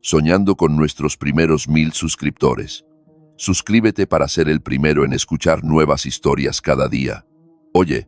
soñando con nuestros primeros 1000 suscriptores. Suscríbete para ser el primero en escuchar nuevas historias cada día. Oye,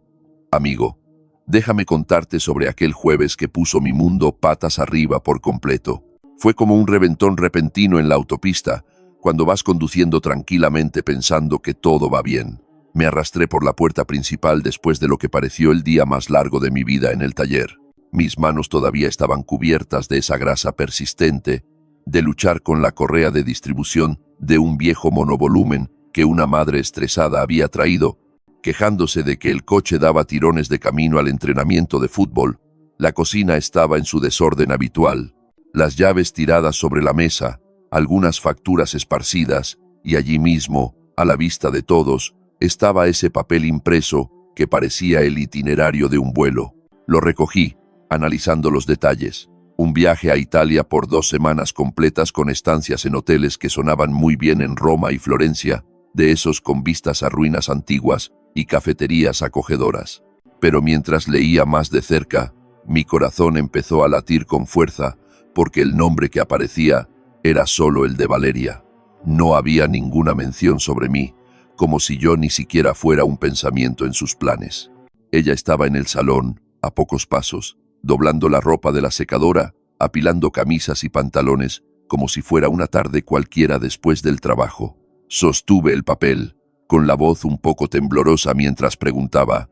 amigo, déjame contarte sobre aquel jueves que puso mi mundo patas arriba por completo. Fue como un reventón repentino en la autopista, cuando vas conduciendo tranquilamente pensando que todo va bien. Me arrastré por la puerta principal después de lo que pareció el día más largo de mi vida en el taller. Mis manos todavía estaban cubiertas de esa grasa persistente, de luchar con la correa de distribución de un viejo monovolumen que una madre estresada había traído, quejándose de que el coche daba tirones de camino al entrenamiento de fútbol. La cocina estaba en su desorden habitual, las llaves tiradas sobre la mesa, algunas facturas esparcidas, y allí mismo, a la vista de todos, estaba ese papel impreso que parecía el itinerario de un vuelo. Lo recogí, analizando los detalles. Un viaje a Italia por 2 semanas completas con estancias en hoteles que sonaban muy bien en Roma y Florencia, de esos con vistas a ruinas antiguas y cafeterías acogedoras. Pero mientras leía más de cerca, mi corazón empezó a latir con fuerza, porque el nombre que aparecía era solo el de Valeria. No había ninguna mención sobre mí, como si yo ni siquiera fuera un pensamiento en sus planes. Ella estaba en el salón, a pocos pasos, doblando la ropa de la secadora, apilando camisas y pantalones, como si fuera una tarde cualquiera después del trabajo. Sostuve el papel, con la voz un poco temblorosa mientras preguntaba: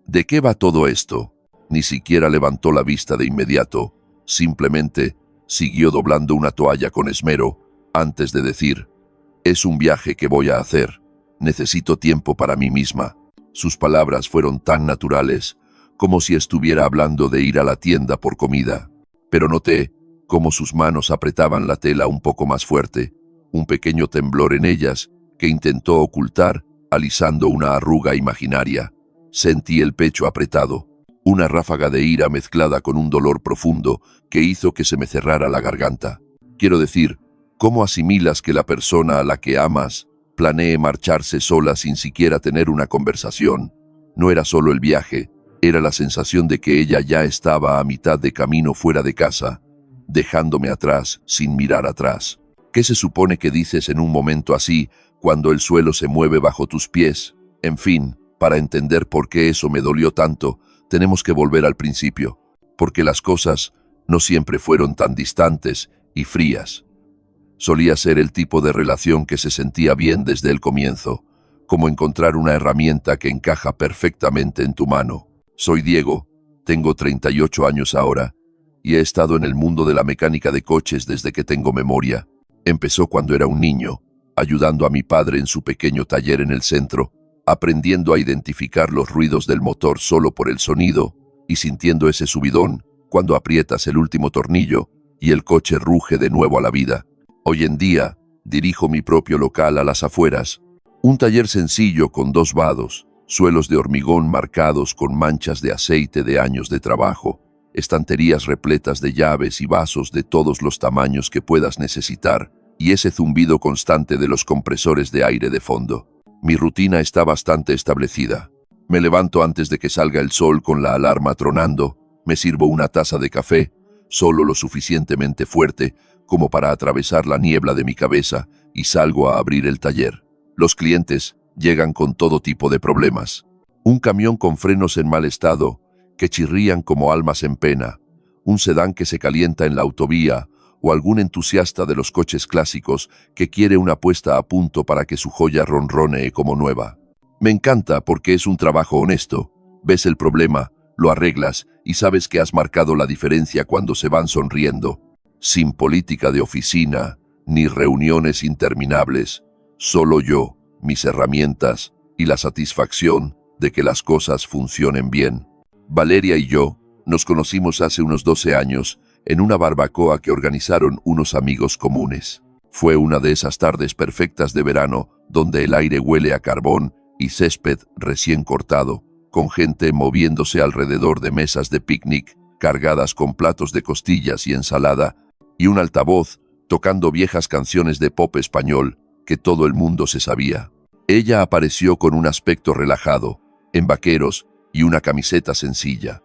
¿de qué va todo esto? Ni siquiera levantó la vista de inmediato, simplemente siguió doblando una toalla con esmero, antes de decir: es un viaje que voy a hacer. Necesito tiempo para mí misma. Sus palabras fueron tan naturales, como si estuviera hablando de ir a la tienda por comida. Pero noté cómo sus manos apretaban la tela un poco más fuerte, un pequeño temblor en ellas que intentó ocultar, alisando una arruga imaginaria. Sentí el pecho apretado, una ráfaga de ira mezclada con un dolor profundo que hizo que se me cerrara la garganta. Quiero decir, ¿cómo asimilas que la persona a la que amas planee marcharse sola sin siquiera tener una conversación? No era solo el viaje, era la sensación de que ella ya estaba a mitad de camino fuera de casa, dejándome atrás sin mirar atrás. ¿Qué se supone que dices en un momento así, cuando el suelo se mueve bajo tus pies? En fin, para entender por qué eso me dolió tanto, tenemos que volver al principio, porque las cosas no siempre fueron tan distantes y frías. Solía ser el tipo de relación que se sentía bien desde el comienzo, como encontrar una herramienta que encaja perfectamente en tu mano. Soy Diego, tengo 38 años ahora, y he estado en el mundo de la mecánica de coches desde que tengo memoria. Empezó cuando era un niño, ayudando a mi padre en su pequeño taller en el centro, aprendiendo a identificar los ruidos del motor solo por el sonido, y sintiendo ese subidón cuando aprietas el último tornillo y el coche ruge de nuevo a la vida. Hoy en día, dirijo mi propio local a las afueras, un taller sencillo con 2 vados, suelos de hormigón marcados con manchas de aceite de años de trabajo, estanterías repletas de llaves y vasos de todos los tamaños que puedas necesitar, y ese zumbido constante de los compresores de aire de fondo. Mi rutina está bastante establecida. Me levanto antes de que salga el sol con la alarma tronando, me sirvo una taza de café, solo lo suficientemente fuerte como para atravesar la niebla de mi cabeza, y salgo a abrir el taller. Los clientes llegan con todo tipo de problemas. Un camión con frenos en mal estado, que chirrían como almas en pena, un sedán que se calienta en la autovía, o algún entusiasta de los coches clásicos que quiere una puesta a punto para que su joya ronronee como nueva. Me encanta porque es un trabajo honesto. Ves el problema, lo arreglas y sabes que has marcado la diferencia cuando se van sonriendo. Sin política de oficina, ni reuniones interminables, solo yo, mis herramientas y la satisfacción de que las cosas funcionen bien. Valeria y yo nos conocimos hace unos 12 años en una barbacoa que organizaron unos amigos comunes. Fue una de esas tardes perfectas de verano donde el aire huele a carbón y césped recién cortado, con gente moviéndose alrededor de mesas de picnic cargadas con platos de costillas y ensalada, y un altavoz tocando viejas canciones de pop español que todo el mundo se sabía. Ella apareció con un aspecto relajado, en vaqueros y una camiseta sencilla.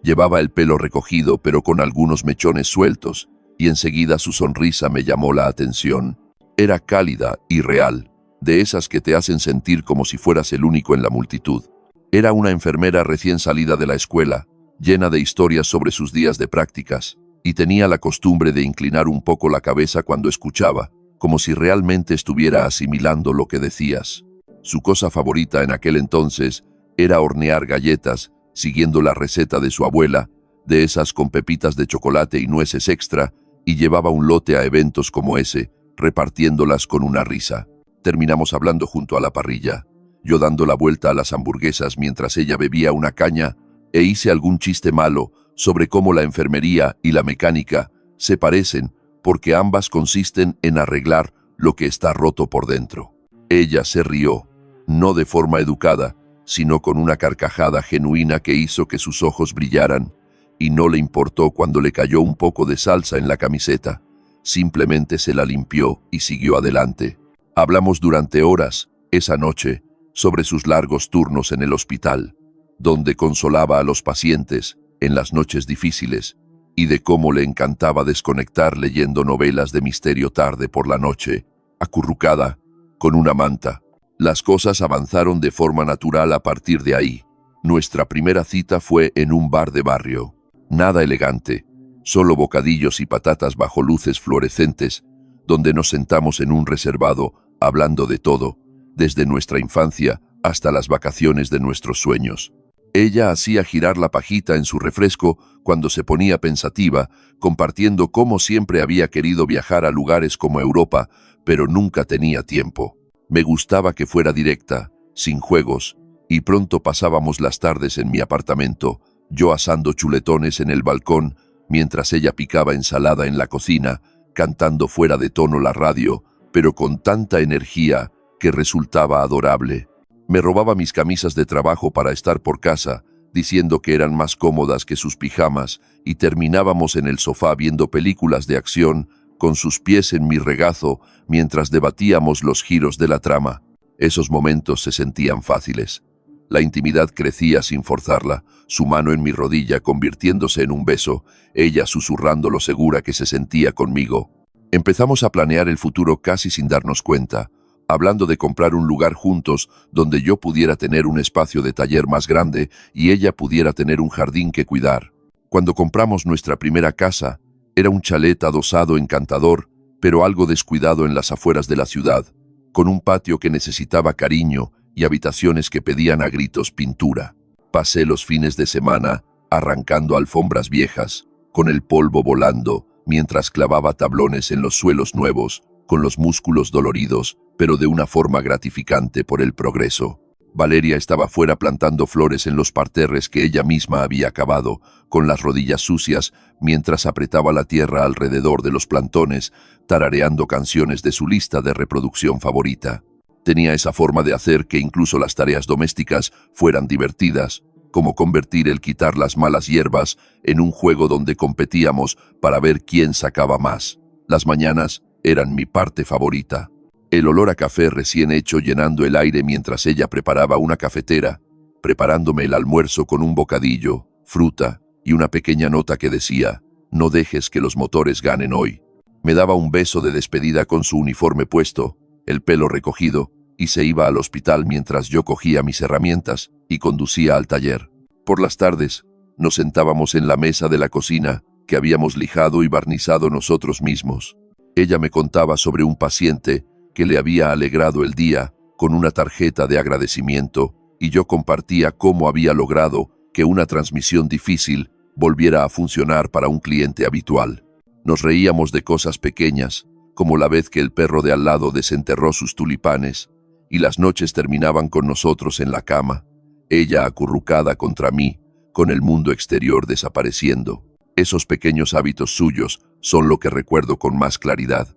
Llevaba el pelo recogido pero con algunos mechones sueltos, y enseguida su sonrisa me llamó la atención. Era cálida y real, de esas que te hacen sentir como si fueras el único en la multitud. Era una enfermera recién salida de la escuela, llena de historias sobre sus días de prácticas, y tenía la costumbre de inclinar un poco la cabeza cuando escuchaba, como si realmente estuviera asimilando lo que decías. Su cosa favorita en aquel entonces era hornear galletas, siguiendo la receta de su abuela, de esas con pepitas de chocolate y nueces extra, y llevaba un lote a eventos como ese, repartiéndolas con una risa. Terminamos hablando junto a la parrilla, yo dando la vuelta a las hamburguesas mientras ella bebía una caña, e hice algún chiste malo sobre cómo la enfermería y la mecánica se parecen porque ambas consisten en arreglar lo que está roto por dentro. Ella se rió, no de forma educada, sino con una carcajada genuina que hizo que sus ojos brillaran, y no le importó cuando le cayó un poco de salsa en la camiseta. Simplemente se la limpió y siguió adelante. Hablamos durante horas, esa noche, sobre sus largos turnos en el hospital, donde consolaba a los pacientes en las noches difíciles, y de cómo le encantaba desconectar leyendo novelas de misterio tarde por la noche, acurrucada, con una manta. Las cosas avanzaron de forma natural a partir de ahí. Nuestra primera cita fue en un bar de barrio. Nada elegante, solo bocadillos y patatas bajo luces fluorescentes, donde nos sentamos en un reservado, hablando de todo, desde nuestra infancia hasta las vacaciones de nuestros sueños. Ella hacía girar la pajita en su refresco cuando se ponía pensativa, compartiendo cómo siempre había querido viajar a lugares como Europa, pero nunca tenía tiempo. Me gustaba que fuera directa, sin juegos, y pronto pasábamos las tardes en mi apartamento, yo asando chuletones en el balcón, mientras ella picaba ensalada en la cocina, cantando fuera de tono la radio, pero con tanta energía que resultaba adorable. Me robaba mis camisas de trabajo para estar por casa, diciendo que eran más cómodas que sus pijamas, y terminábamos en el sofá viendo películas de acción, con sus pies en mi regazo, mientras debatíamos los giros de la trama. Esos momentos se sentían fáciles. La intimidad crecía sin forzarla, su mano en mi rodilla convirtiéndose en un beso, ella susurrando lo segura que se sentía conmigo. Empezamos a planear el futuro casi sin darnos cuenta, hablando de comprar un lugar juntos donde yo pudiera tener un espacio de taller más grande y ella pudiera tener un jardín que cuidar. Cuando compramos nuestra primera casa, era un chalet adosado encantador, pero algo descuidado en las afueras de la ciudad, con un patio que necesitaba cariño y habitaciones que pedían a gritos pintura. Pasé los fines de semana arrancando alfombras viejas, con el polvo volando, mientras clavaba tablones en los suelos nuevos, con los músculos doloridos, pero de una forma gratificante por el progreso. Valeria estaba fuera plantando flores en los parterres que ella misma había cavado, con las rodillas sucias, mientras apretaba la tierra alrededor de los plantones, tarareando canciones de su lista de reproducción favorita. Tenía esa forma de hacer que incluso las tareas domésticas fueran divertidas, como convertir el quitar las malas hierbas en un juego donde competíamos para ver quién sacaba más. Las mañanas eran mi parte favorita. El olor a café recién hecho llenando el aire mientras ella preparaba una cafetera, preparándome el almuerzo con un bocadillo, fruta y una pequeña nota que decía, «No dejes que los motores ganen hoy». Me daba un beso de despedida con su uniforme puesto, el pelo recogido, y se iba al hospital mientras yo cogía mis herramientas y conducía al taller. Por las tardes, nos sentábamos en la mesa de la cocina que habíamos lijado y barnizado nosotros mismos. Ella me contaba sobre un paciente que le había alegrado el día con una tarjeta de agradecimiento y yo compartía cómo había logrado que una transmisión difícil volviera a funcionar para un cliente habitual. Nos reíamos de cosas pequeñas, como la vez que el perro de al lado desenterró sus tulipanes, y las noches terminaban con nosotros en la cama, ella acurrucada contra mí, con el mundo exterior desapareciendo. Esos pequeños hábitos suyos son lo que recuerdo con más claridad,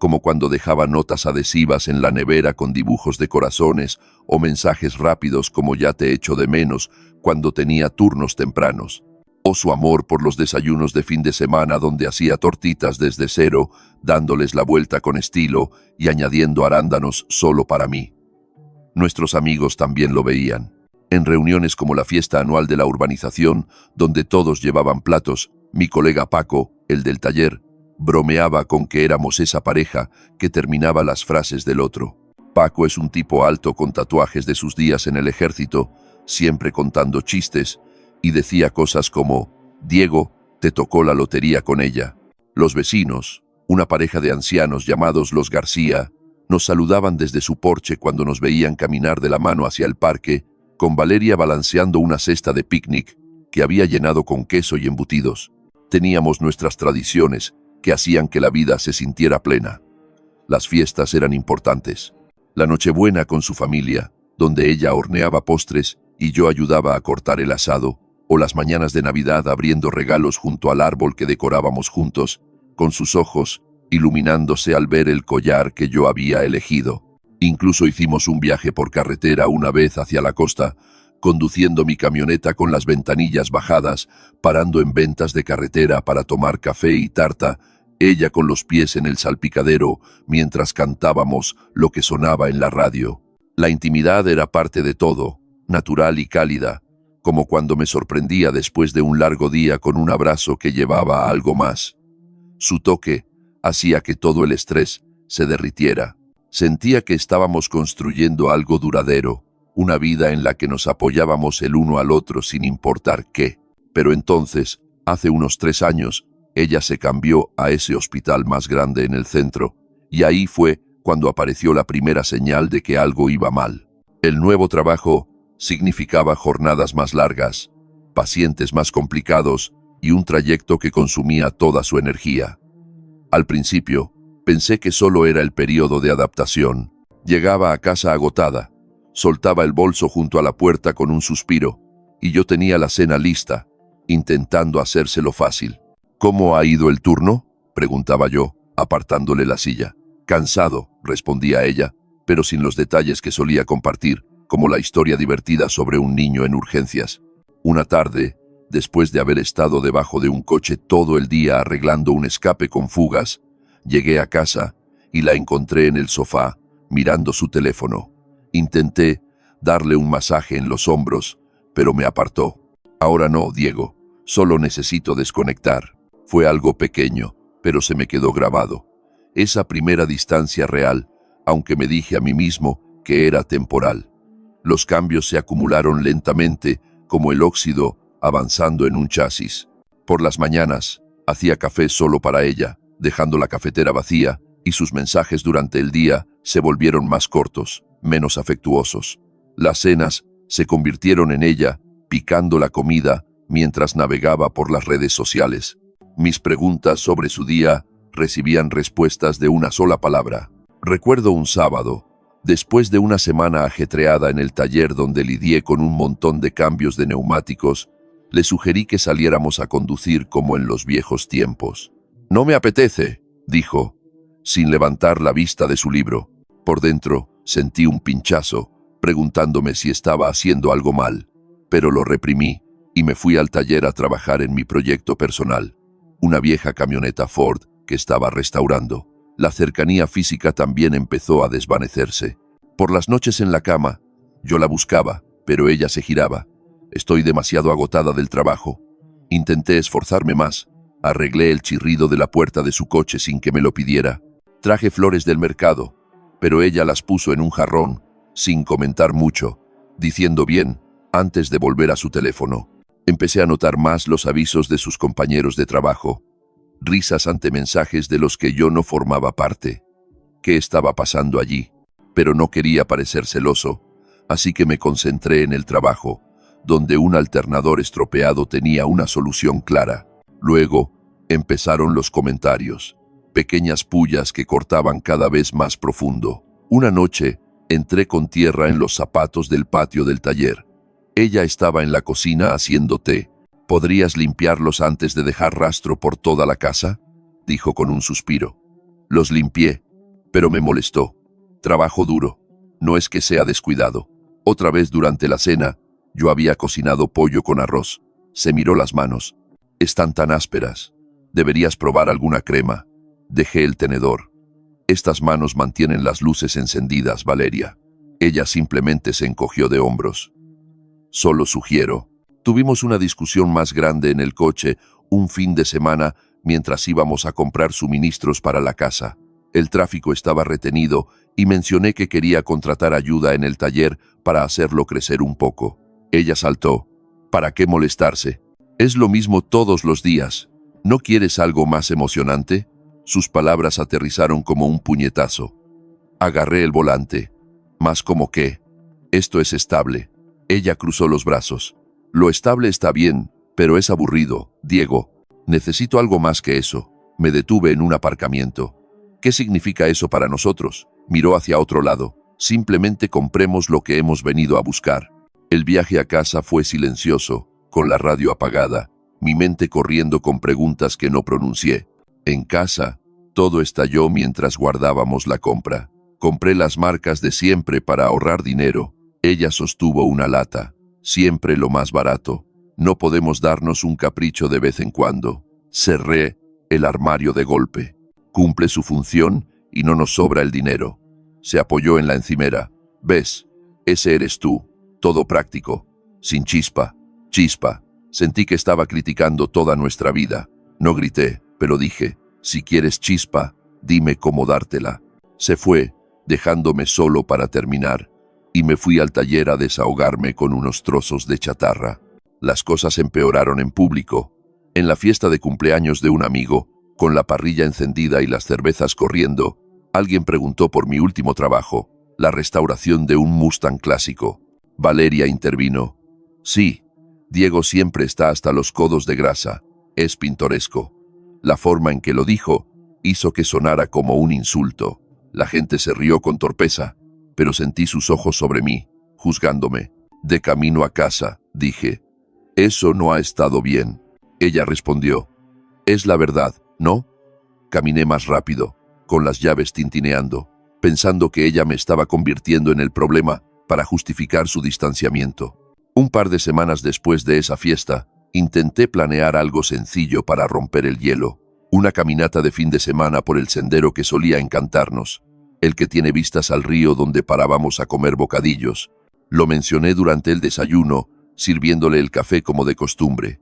como cuando dejaba notas adhesivas en la nevera con dibujos de corazones o mensajes rápidos como «ya te echo de menos» cuando tenía turnos tempranos. O su amor por los desayunos de fin de semana donde hacía tortitas desde cero, dándoles la vuelta con estilo y añadiendo arándanos solo para mí. Nuestros amigos también lo veían. En reuniones como la fiesta anual de la urbanización, donde todos llevaban platos, mi colega Paco, el del taller, Bromeaba con que éramos esa pareja que terminaba las frases del otro. Paco es un tipo alto con tatuajes de sus días en el ejército, siempre contando chistes, y decía cosas como: Diego, te tocó la lotería con ella. Los vecinos, una pareja de ancianos llamados los García, nos saludaban desde su porche cuando nos veían caminar de la mano hacia el parque, con Valeria balanceando una cesta de picnic que había llenado con queso y embutidos. Teníamos nuestras tradiciones que hacían que la vida se sintiera plena. Las fiestas eran importantes. La Nochebuena con su familia, donde ella horneaba postres y yo ayudaba a cortar el asado, o las mañanas de Navidad abriendo regalos junto al árbol que decorábamos juntos, con sus ojos iluminándose al ver el collar que yo había elegido. Incluso hicimos un viaje por carretera una vez hacia la costa, conduciendo mi camioneta con las ventanillas bajadas, parando en ventas de carretera para tomar café y tarta, ella con los pies en el salpicadero, mientras cantábamos lo que sonaba en la radio. La intimidad era parte de todo, natural y cálida, como cuando me sorprendía después de un largo día con un abrazo que llevaba a algo más. Su toque hacía que todo el estrés se derritiera. Sentía que estábamos construyendo algo duradero, una vida en la que nos apoyábamos el uno al otro sin importar qué. Pero entonces, hace unos 3 años, ella se cambió a ese hospital más grande en el centro, y ahí fue cuando apareció la primera señal de que algo iba mal. El nuevo trabajo significaba jornadas más largas, pacientes más complicados y un trayecto que consumía toda su energía. Al principio, pensé que solo era el periodo de adaptación. Llegaba a casa agotada, soltaba el bolso junto a la puerta con un suspiro, y yo tenía la cena lista, intentando hacérselo fácil. «¿Cómo ha ido el turno?», preguntaba yo, apartándole la silla. «Cansado», respondía ella, pero sin los detalles que solía compartir, como la historia divertida sobre un niño en urgencias. Una tarde, después de haber estado debajo de un coche todo el día arreglando un escape con fugas, llegué a casa y la encontré en el sofá, mirando su teléfono. Intenté darle un masaje en los hombros, pero me apartó. «Ahora no, Diego, solo necesito desconectar». Fue algo pequeño, pero se me quedó grabado. Esa primera distancia real, aunque me dije a mí mismo que era temporal. Los cambios se acumularon lentamente, como el óxido avanzando en un chasis. Por las mañanas, hacía café solo para ella, dejando la cafetera vacía, y sus mensajes durante el día se volvieron más cortos, menos afectuosos. Las cenas se convirtieron en ella, picando la comida mientras navegaba por las redes sociales. Mis preguntas sobre su día recibían respuestas de una sola palabra. Recuerdo un sábado, después de una semana ajetreada en el taller donde lidié con un montón de cambios de neumáticos, le sugerí que saliéramos a conducir como en los viejos tiempos. «No me apetece», dijo, sin levantar la vista de su libro. Por dentro sentí un pinchazo, preguntándome si estaba haciendo algo mal, pero lo reprimí y me fui al taller a trabajar en mi proyecto personal. Una vieja camioneta Ford que estaba restaurando. La cercanía física también empezó a desvanecerse. Por las noches en la cama, yo la buscaba, pero ella se giraba. «Estoy demasiado agotada del trabajo». Intenté esforzarme más. Arreglé el chirrido de la puerta de su coche sin que me lo pidiera. Traje flores del mercado, pero ella las puso en un jarrón, sin comentar mucho, diciendo bien, antes de volver a su teléfono. Empecé a notar más los avisos de sus compañeros de trabajo, risas ante mensajes de los que yo no formaba parte. ¿Qué estaba pasando allí? Pero no quería parecer celoso, así que me concentré en el trabajo, donde un alternador estropeado tenía una solución clara. Luego, empezaron los comentarios, pequeñas pullas que cortaban cada vez más profundo. Una noche, entré con tierra en los zapatos del patio del taller. Ella estaba en la cocina haciendo té. «¿Podrías limpiarlos antes de dejar rastro por toda la casa?», dijo con un suspiro. Los limpié, pero me molestó. Trabajo duro. No es que sea descuidado. Otra vez durante la cena, yo había cocinado pollo con arroz. Se miró las manos. «Están tan ásperas. Deberías probar alguna crema». Dejé el tenedor. «Estas manos mantienen las luces encendidas, Valeria». Ella simplemente se encogió de hombros. «Solo sugiero». Tuvimos una discusión más grande en el coche un fin de semana mientras íbamos a comprar suministros para la casa. El tráfico estaba retenido y mencioné que quería contratar ayuda en el taller para hacerlo crecer un poco. Ella saltó. ¿Para qué molestarse? Es lo mismo todos los días. ¿No quieres algo más emocionante? Sus palabras aterrizaron como un puñetazo. Agarré el volante. Más como que. Esto es estable. Ella cruzó los brazos. Lo estable está bien, pero es aburrido, Diego. Necesito algo más que eso. Me detuve en un aparcamiento. ¿Qué significa eso para nosotros? Miró hacia otro lado. Simplemente compremos lo que hemos venido a buscar. El viaje a casa fue silencioso, con la radio apagada, mi mente corriendo con preguntas que no pronuncié. En casa, todo estalló mientras guardábamos la compra. Compré las marcas de siempre para ahorrar dinero. Ella sostuvo una lata. Siempre lo más barato. No podemos darnos un capricho de vez en cuando. Cerré el armario de golpe. Cumple su función y no nos sobra el dinero. Se apoyó en la encimera. ¿Ves? Ese eres tú. Todo práctico. Sin chispa. Chispa. Sentí que estaba criticando toda nuestra vida. No grité, pero dije, si quieres chispa, dime cómo dártela. Se fue, dejándome solo para terminar, y me fui al taller a desahogarme con unos trozos de chatarra. Las cosas empeoraron en público. En la fiesta de cumpleaños de un amigo, con la parrilla encendida y las cervezas corriendo, alguien preguntó por mi último trabajo, la restauración de un Mustang clásico. Valeria intervino. Sí, Diego siempre está hasta los codos de grasa. Es pintoresco. La forma en que lo dijo hizo que sonara como un insulto. La gente se rió con torpeza, pero sentí sus ojos sobre mí, juzgándome. De camino a casa, dije, eso no ha estado bien. Ella respondió, es la verdad, ¿no? Caminé más rápido, con las llaves tintineando, pensando que ella me estaba convirtiendo en el problema para justificar su distanciamiento. Un par de semanas después de esa fiesta, intenté planear algo sencillo para romper el hielo, una caminata de fin de semana por el sendero que solía encantarnos, el que tiene vistas al río donde parábamos a comer bocadillos. Lo mencioné durante el desayuno, sirviéndole el café como de costumbre.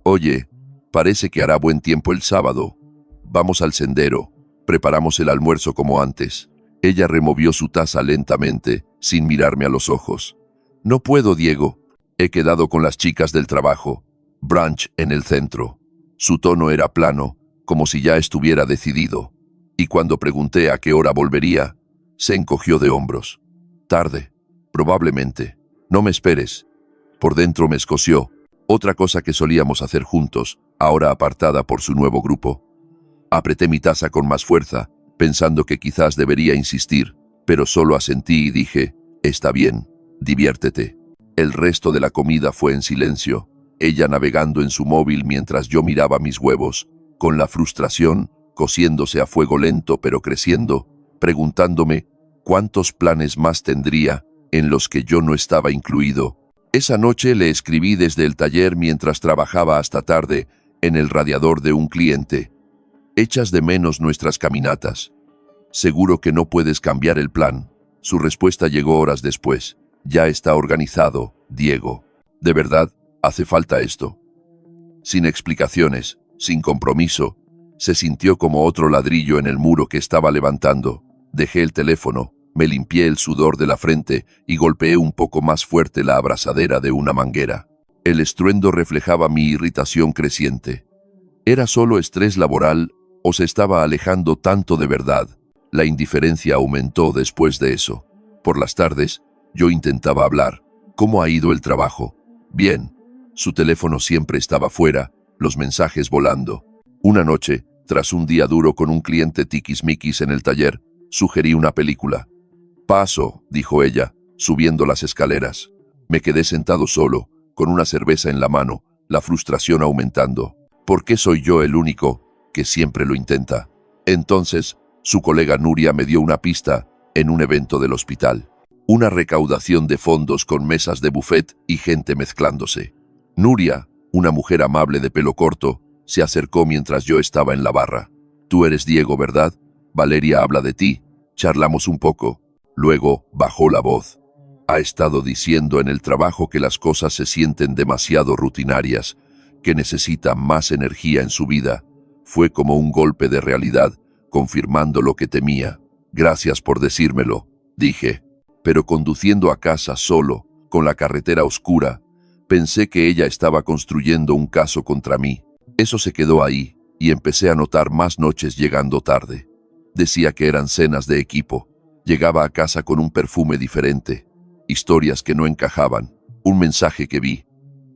Oye, parece que hará buen tiempo el sábado. Vamos al sendero, preparamos el almuerzo como antes. Ella removió su taza lentamente, sin mirarme a los ojos. No puedo, Diego. He quedado con las chicas del trabajo. Brunch en el centro. Su tono era plano, como si ya estuviera decidido. Y cuando pregunté a qué hora volvería, se encogió de hombros. Tarde, probablemente. No me esperes. Por dentro me escoció. Otra cosa que solíamos hacer juntos, ahora apartada por su nuevo grupo. Apreté mi taza con más fuerza, pensando que quizás debería insistir, pero solo asentí y dije, está bien, diviértete. El resto de la comida fue en silencio, ella navegando en su móvil mientras yo miraba mis huevos, con la frustración cociéndose a fuego lento pero creciendo, preguntándome cuántos planes más tendría en los que yo no estaba incluido. Esa noche le escribí desde el taller mientras trabajaba hasta tarde en el radiador de un cliente. ¿Echas de menos nuestras caminatas? Seguro que no puedes cambiar el plan. Su respuesta llegó horas después. Ya está organizado, Diego. ¿De verdad hace falta esto? Sin explicaciones, sin compromiso, se sintió como otro ladrillo en el muro que estaba levantando. Dejé el teléfono, me limpié el sudor de la frente y golpeé un poco más fuerte la abrazadera de una manguera. El estruendo reflejaba mi irritación creciente. ¿Era solo estrés laboral o se estaba alejando tanto de verdad? La indiferencia aumentó después de eso. Por las tardes, yo intentaba hablar. ¿Cómo ha ido el trabajo? Bien. Su teléfono siempre estaba fuera, los mensajes volando. Una noche, tras un día duro con un cliente tiquismiquis en el taller, sugerí una película. Paso, dijo ella, subiendo las escaleras. Me quedé sentado solo, con una cerveza en la mano, la frustración aumentando. ¿Por qué soy yo el único que siempre lo intenta? Entonces, su colega Nuria me dio una pista en un evento del hospital. Una recaudación de fondos con mesas de buffet y gente mezclándose. Nuria, una mujer amable de pelo corto, se acercó mientras yo estaba en la barra. Tú eres Diego, ¿verdad? Valeria habla de ti. Charlamos un poco. Luego bajó la voz. Ha estado diciendo en el trabajo que las cosas se sienten demasiado rutinarias, que necesita más energía en su vida. Fue como un golpe de realidad, confirmando lo que temía. Gracias por decírmelo, dije. Pero conduciendo a casa solo, con la carretera oscura, pensé que ella estaba construyendo un caso contra mí. Eso se quedó ahí, y empecé a notar más noches llegando tarde. Decía que eran cenas de equipo. Llegaba a casa con un perfume diferente. Historias que no encajaban. Un mensaje que vi.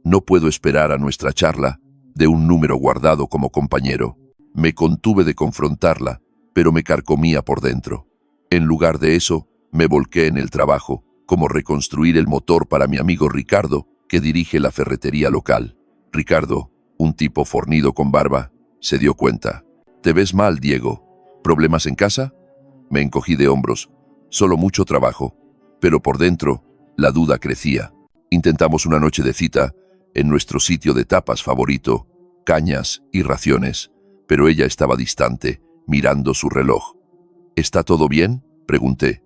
No puedo esperar a nuestra charla, de un número guardado como compañero. Me contuve de confrontarla, pero me carcomía por dentro. En lugar de eso, me volqué en el trabajo, como reconstruir el motor para mi amigo Ricardo, que dirige la ferretería local. Ricardo, un tipo fornido con barba, se dio cuenta. «¿Te ves mal, Diego? ¿Problemas en casa?» Me encogí de hombros. Solo mucho trabajo. Pero por dentro, la duda crecía. Intentamos una noche de cita en nuestro sitio de tapas favorito, cañas y raciones, pero ella estaba distante, mirando su reloj. «¿Está todo bien?», pregunté.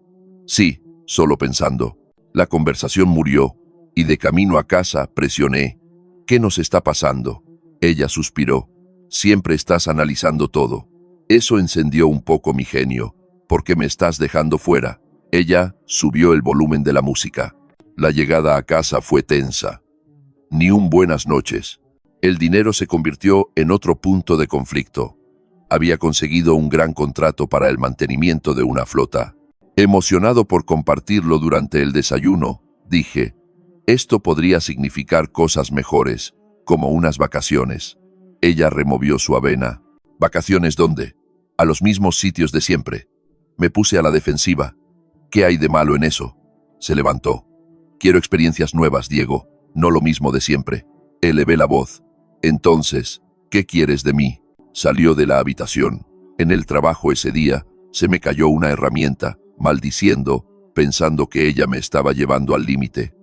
«Sí», solo pensando. La conversación murió, y de camino a casa presioné. «¿Qué nos está pasando?». Ella suspiró. «Siempre estás analizando todo». Eso encendió un poco mi genio. «¿Por qué me estás dejando fuera?». Ella subió el volumen de la música. La llegada a casa fue tensa. Ni un buenas noches. El dinero se convirtió en otro punto de conflicto. Había conseguido un gran contrato para el mantenimiento de una flota. Emocionado por compartirlo durante el desayuno, dije, esto podría significar cosas mejores, como unas vacaciones. Ella removió su avena. ¿Vacaciones dónde? A los mismos sitios de siempre. Me puse a la defensiva. ¿Qué hay de malo en eso? Se levantó. Quiero experiencias nuevas, Diego, no lo mismo de siempre. Elevé la voz. Entonces, ¿qué quieres de mí? Salió de la habitación. En el trabajo ese día, se me cayó una herramienta, maldiciendo, pensando que ella me estaba llevando al límite.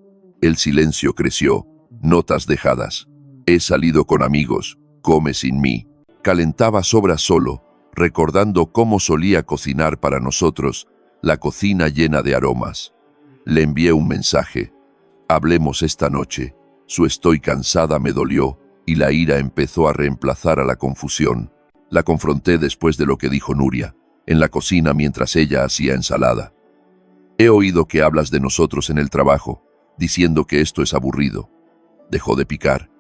El silencio creció, notas dejadas. He salido con amigos, come sin mí. Calentaba sobras solo, recordando cómo solía cocinar para nosotros, la cocina llena de aromas. Le envié un mensaje. Hablemos esta noche. Su estoy cansada me dolió, y la ira empezó a reemplazar a la confusión. La confronté después de lo que dijo Nuria, en la cocina mientras ella hacía ensalada. He oído que hablas de nosotros en el trabajo, diciendo que esto es aburrido. Dejó de picar.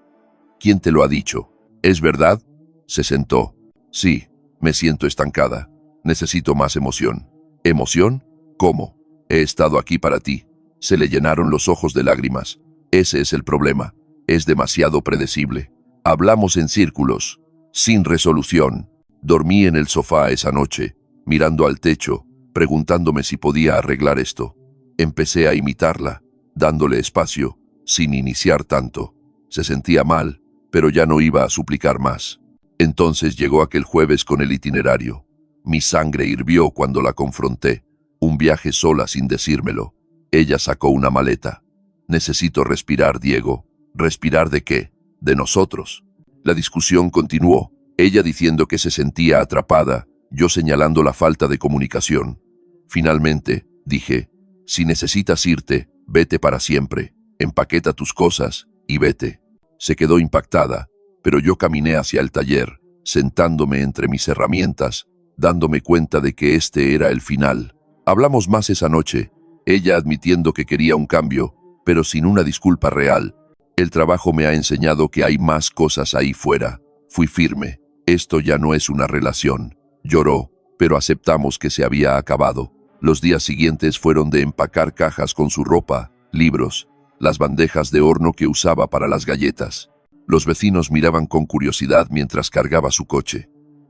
¿Quién te lo ha dicho? ¿Es verdad? Se sentó. Sí, me siento estancada. Necesito más emoción. ¿Emoción? ¿Cómo? He estado aquí para ti. Se le llenaron los ojos de lágrimas. Ese es el problema. Es demasiado predecible. Hablamos en círculos, sin resolución. Dormí en el sofá esa noche, mirando al techo, preguntándome si podía arreglar esto. Empecé a imitarla, dándole espacio, sin iniciar tanto. Se sentía mal, pero ya no iba a suplicar más. Entonces llegó aquel jueves con el itinerario. Mi sangre hirvió cuando la confronté. Un viaje sola sin decírmelo. Ella sacó una maleta. Necesito respirar, Diego. ¿Respirar de qué? De nosotros. La discusión continuó, ella diciendo que se sentía atrapada, yo señalando la falta de comunicación. Finalmente, dije, si necesitas irte, vete para siempre, empaqueta tus cosas y vete. Se quedó impactada, pero yo caminé hacia el taller, sentándome entre mis herramientas, dándome cuenta de que este era el final. Hablamos más esa noche, ella admitiendo que quería un cambio, pero sin una disculpa real. El trabajo me ha enseñado que hay más cosas ahí fuera. Fui firme. Esto ya no es una relación. Lloró, pero aceptamos que se había acabado. Los días siguientes fueron de empacar cajas con su ropa, libros, las bandejas de horno que usaba para las galletas. Los vecinos miraban con curiosidad mientras cargaba su coche.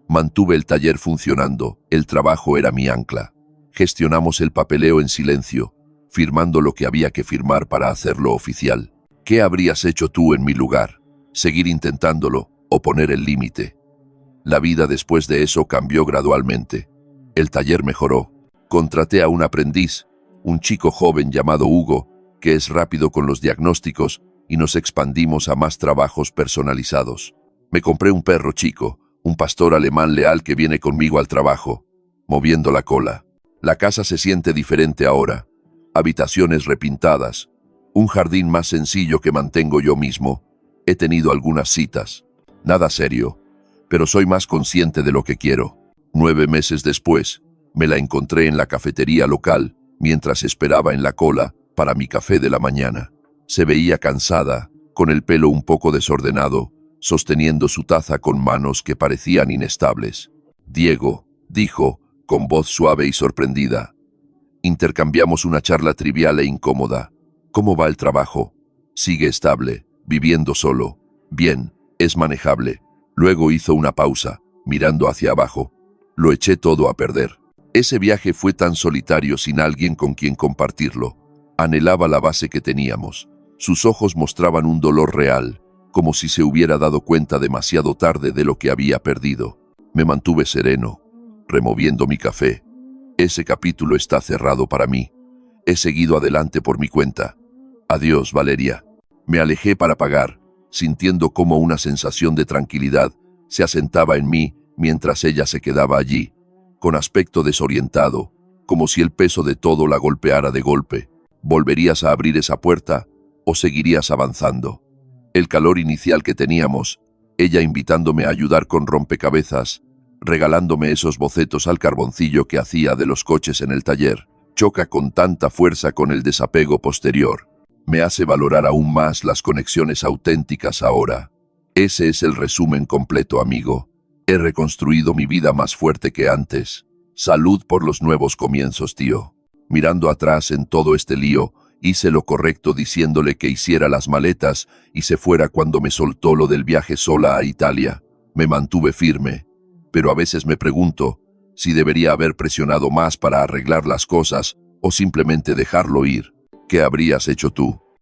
Mantuve el taller funcionando. El trabajo era mi ancla. Gestionamos el papeleo en silencio, firmando lo que había que firmar para hacerlo oficial. ¿Qué habrías hecho tú en mi lugar? ¿Seguir intentándolo o poner el límite? La vida después de eso cambió gradualmente. El taller mejoró. Contraté a un aprendiz, un chico joven llamado Hugo, que es rápido con los diagnósticos, y nos expandimos a más trabajos personalizados. Me compré un perro chico, un pastor alemán leal que viene conmigo al trabajo, moviendo la cola. La casa se siente diferente ahora. Habitaciones repintadas. Un jardín más sencillo que mantengo yo mismo. He tenido algunas citas. Nada serio. pero soy más consciente de lo que quiero. 9 meses después, me la encontré en la cafetería local mientras esperaba en la cola para mi café de la mañana. Se veía cansada, con el pelo un poco desordenado, sosteniendo su taza con manos que parecían inestables. «Diego», dijo, con voz suave y sorprendida. Intercambiamos una charla trivial e incómoda. «¿Cómo va el trabajo?» «Sigue estable, viviendo solo. Bien, es manejable». Luego hizo una pausa, mirando hacia abajo. «Lo eché todo a perder». Ese viaje fue tan solitario sin alguien con quien compartirlo. Anhelaba la base que teníamos. Sus ojos mostraban un dolor real, como si se hubiera dado cuenta demasiado tarde de lo que había perdido. Me mantuve sereno, removiendo mi café. Ese capítulo está cerrado para mí. He seguido adelante por mi cuenta. Adiós, Valeria. Me alejé para pagar, sintiendo cómo una sensación de tranquilidad se asentaba en mí mientras ella se quedaba allí, con aspecto desorientado, como si el peso de todo la golpeara de golpe. ¿Volverías a abrir esa puerta o seguirías avanzando? El calor inicial que teníamos, ella invitándome a ayudar con rompecabezas, regalándome esos bocetos al carboncillo que hacía de los coches en el taller, choca con tanta fuerza con el desapego posterior. Me hace valorar aún más las conexiones auténticas ahora. Ese es el resumen completo, amigo. He reconstruido mi vida más fuerte que antes. Salud por los nuevos comienzos, tío. Mirando atrás en todo este lío, hice lo correcto diciéndole que hiciera las maletas y se fuera cuando me soltó lo del viaje sola a Italia. Me mantuve firme, pero a veces me pregunto si debería haber presionado más para arreglar las cosas o simplemente dejarlo ir. ¿Qué habrías hecho tú?